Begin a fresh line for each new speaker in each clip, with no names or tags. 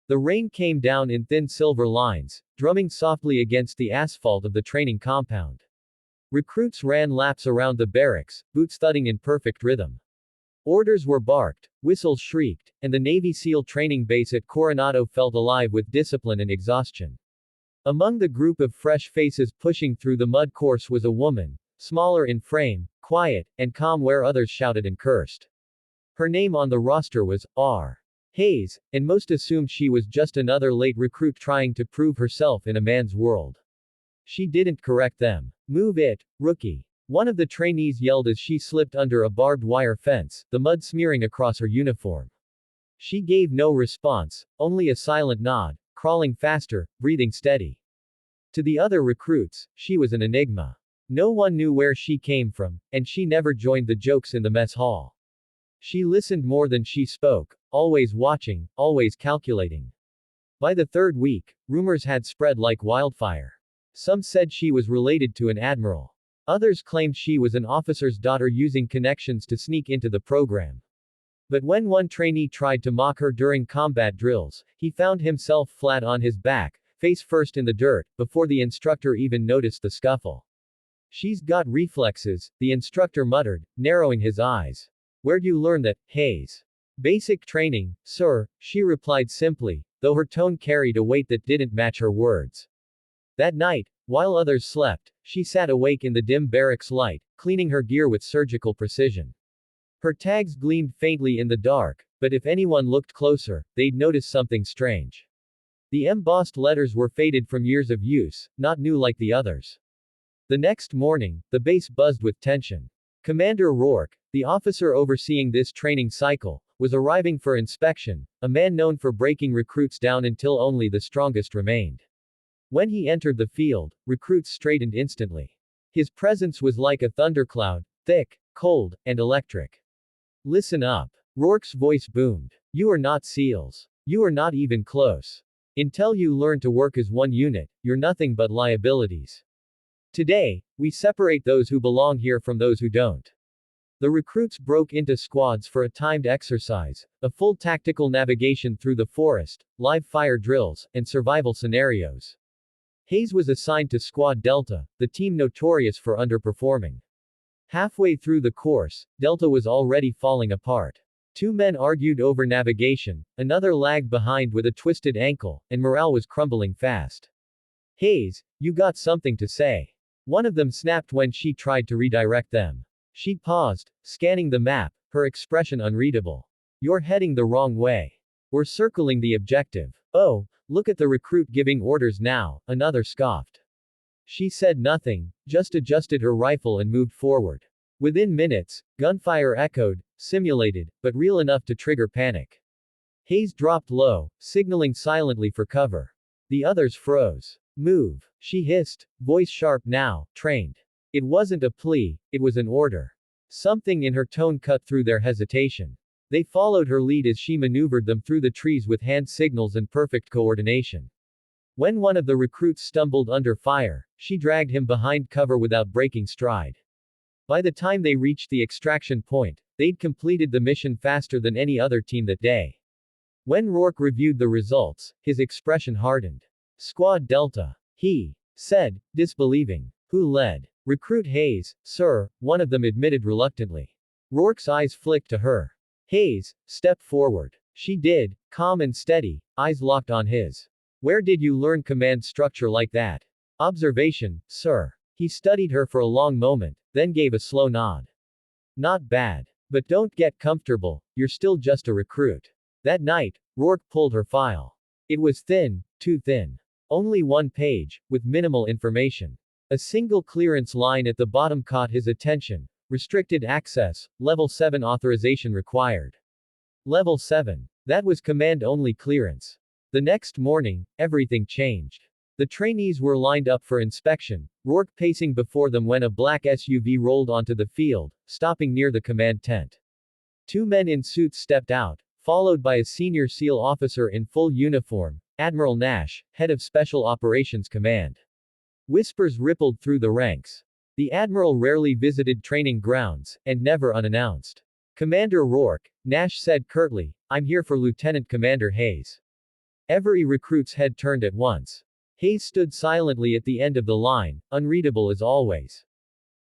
The rain came down in thin silver lines, drumming softly against the asphalt of the training compound. Recruits ran laps around the barracks, boots thudding in perfect rhythm. Orders were barked, whistles shrieked, and the Navy SEAL training base at Coronado felt alive with discipline and exhaustion. Among the group of fresh faces pushing through the mud course was a woman, smaller in frame, quiet, and calm where others shouted and cursed. Her name on the roster was R. Hayes, and most assumed she was just another late recruit trying to prove herself in a man's world. She didn't correct them. "Move it, rookie." One of the trainees yelled as she slipped under a barbed wire fence, the mud smearing across her uniform. She gave no response, only a silent nod, crawling faster, breathing steady. To the other recruits, she was an enigma. No one knew where she came from, and she never joined the jokes in the mess hall. She listened more than she spoke, always watching, always calculating. By the third week, rumors had spread like wildfire. Some said she was related to an admiral. Others claimed she was an officer's daughter using connections to sneak into the program. But when one trainee tried to mock her during combat drills, he found himself flat on his back, face first in the dirt, before the instructor even noticed the scuffle. "She's got reflexes," the instructor muttered, narrowing his eyes. "Where'd you learn that, Hayes?" "Basic training, sir," she replied simply, though her tone carried a weight that didn't match her words. That night, while others slept, she sat awake in the dim barracks light, cleaning her gear with surgical precision. Her tags gleamed faintly in the dark, but if anyone looked closer, they'd notice something strange. The embossed letters were faded from years of use, not new like the others. The next morning, the base buzzed with tension. Commander Rourke, the officer overseeing this training cycle, was arriving for inspection, a man known for breaking recruits down until only the strongest remained. When he entered the field, recruits straightened instantly. His presence was like a thundercloud, thick, cold, and electric. "Listen up." Rourke's voice boomed. "You are not SEALs. You are not even close. Until you learn to work as one unit, you're nothing but liabilities. Today, we separate those who belong here from those who don't." The recruits broke into squads for a timed exercise, a full tactical navigation through the forest, live fire drills, and survival scenarios. Hayes was assigned to Squad Delta, the team notorious for underperforming. Halfway through the course, Delta was already falling apart. Two men argued over navigation, another lagged behind with a twisted ankle, and morale was crumbling fast. "Hayes, you got something to say." One of them snapped when she tried to redirect them. She paused, scanning the map, her expression unreadable. "You're heading the wrong way. We're circling the objective." "Oh, look at the recruit giving orders now," another scoffed. She said nothing, just adjusted her rifle and moved forward. Within minutes, gunfire echoed, simulated, but real enough to trigger panic. Hayes dropped low, signaling silently for cover. The others froze. "Move," she hissed, voice sharp now, trained. It wasn't a plea, it was an order. Something in her tone cut through their hesitation. They followed her lead as she maneuvered them through the trees with hand signals and perfect coordination. When one of the recruits stumbled under fire, she dragged him behind cover without breaking stride. By the time they reached the extraction point, they'd completed the mission faster than any other team that day. When Rourke reviewed the results, his expression hardened. "Squad Delta," he said, disbelieving. "Who led?" "Recruit Hayes, sir," one of them admitted reluctantly. Rourke's eyes flicked to her. "Hayes, step forward." She did, calm and steady, eyes locked on his. "Where did you learn command structure like that?" "Observation, sir." He studied her for a long moment, then gave a slow nod. "Not bad. But don't get comfortable, you're still just a recruit." That night, Rourke pulled her file. It was thin, too thin. Only one page, with minimal information. A single clearance line at the bottom caught his attention. Restricted access, Level 7 authorization required. Level 7. That was command-only clearance. The next morning, everything changed. The trainees were lined up for inspection, Rourke pacing before them when a black SUV rolled onto the field, stopping near the command tent. Two men in suits stepped out, followed by a senior SEAL officer in full uniform, Admiral Nash, head of Special Operations Command. Whispers rippled through the ranks. The Admiral rarely visited training grounds, and never unannounced. "Commander Rourke," Nash said curtly, "I'm here for Lieutenant Commander Hayes." Every recruit's head turned at once. Hayes stood silently at the end of the line, unreadable as always.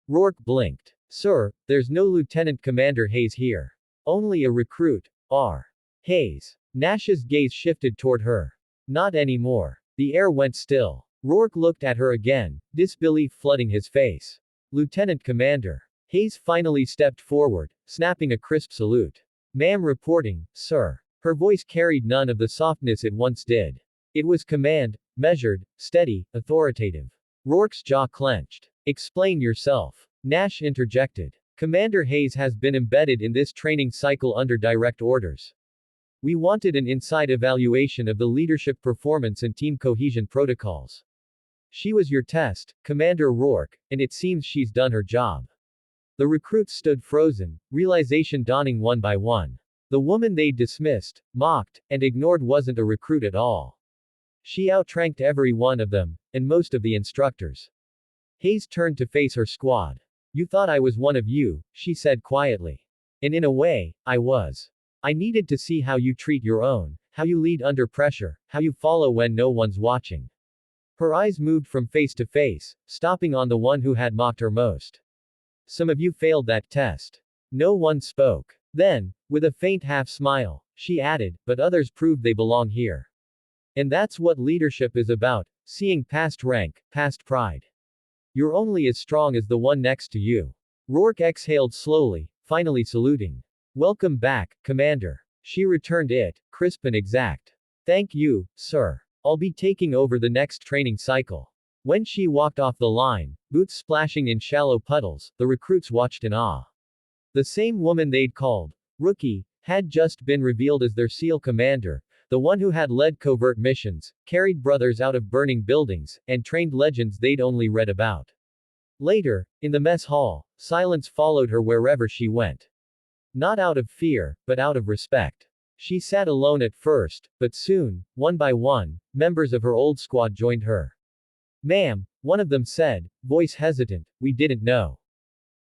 Rourke blinked. Sir, there's no Lieutenant Commander Hayes here. Only a recruit. R. Hayes. Nash's gaze shifted toward her. Not anymore. The air went still. Rourke looked at her again, disbelief flooding his face. Lieutenant Commander. Hayes finally stepped forward, snapping a crisp salute. Ma'am reporting, sir. Her voice carried none of the softness it once did. It was command, measured, steady, authoritative. Rourke's jaw clenched. Explain yourself. Nash interjected. Commander Hayes has been embedded in this training cycle under direct orders. We wanted an inside evaluation of the leadership performance and team cohesion protocols. She was your test, Commander Rourke, and it seems she's done her job. The recruits stood frozen, realization dawning one by one. The woman they'd dismissed, mocked, and ignored wasn't a recruit at all. She outranked every one of them, and most of the instructors. Hayes turned to face her squad. You thought I was one of you, she said quietly. And in a way, I was. I needed to see how you treat your own, how you lead under pressure, how you follow when no one's watching. Her eyes moved from face to face, stopping on the one who had mocked her most. Some of you failed that test. No one spoke. Then, with a faint half smile, she added, but others proved they belong here. And that's what leadership is about, seeing past rank, past pride. You're only as strong as the one next to you. Rourke exhaled slowly, finally saluting. Welcome back, Commander. She returned it, crisp and exact. Thank you, sir. I'll be taking over the next training cycle. When she walked off the line, boots splashing in shallow puddles, the recruits watched in awe. The same woman they'd called Rookie had just been revealed as their SEAL commander, the one who had led covert missions, carried brothers out of burning buildings, and trained legends they'd only read about. Later, in the mess hall, silence followed her wherever she went. Not out of fear, but out of respect. She sat alone at first, but soon, one by one, members of her old squad joined her. Ma'am, one of them said, voice hesitant, we didn't know.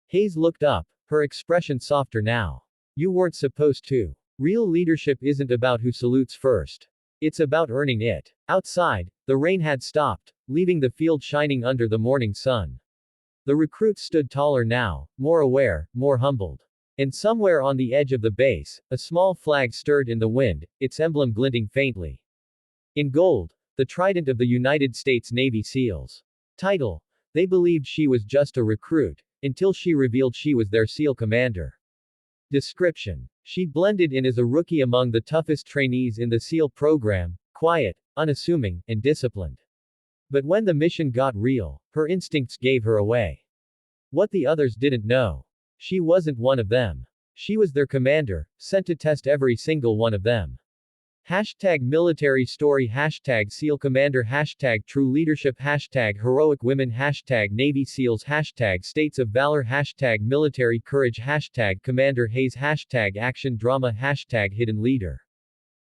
Hayes looked up, her expression softer now. You weren't supposed to. Real leadership isn't about who salutes first. It's about earning it. Outside, the rain had stopped, leaving the field shining under the morning sun. The recruits stood taller now, more aware, more humbled. And somewhere on the edge of the base, a small flag stirred in the wind, its emblem glinting faintly. In gold, the trident of the United States Navy SEALs. Title: they believed she was just a recruit, until she revealed she was their SEAL commander. Description: she blended in as a rookie among the toughest trainees in the SEAL program, quiet, unassuming, and disciplined. But when the mission got real, her instincts gave her away. What the others didn't know. She wasn't one of them. She was their commander, sent to test every single one of them. Hashtag military story, hashtag SEAL commander, hashtag true leadership, hashtag heroic women, hashtag Navy SEALs, hashtag states of valor, hashtag military courage, hashtag Commander Hayes, hashtag action drama, hashtag hidden leader.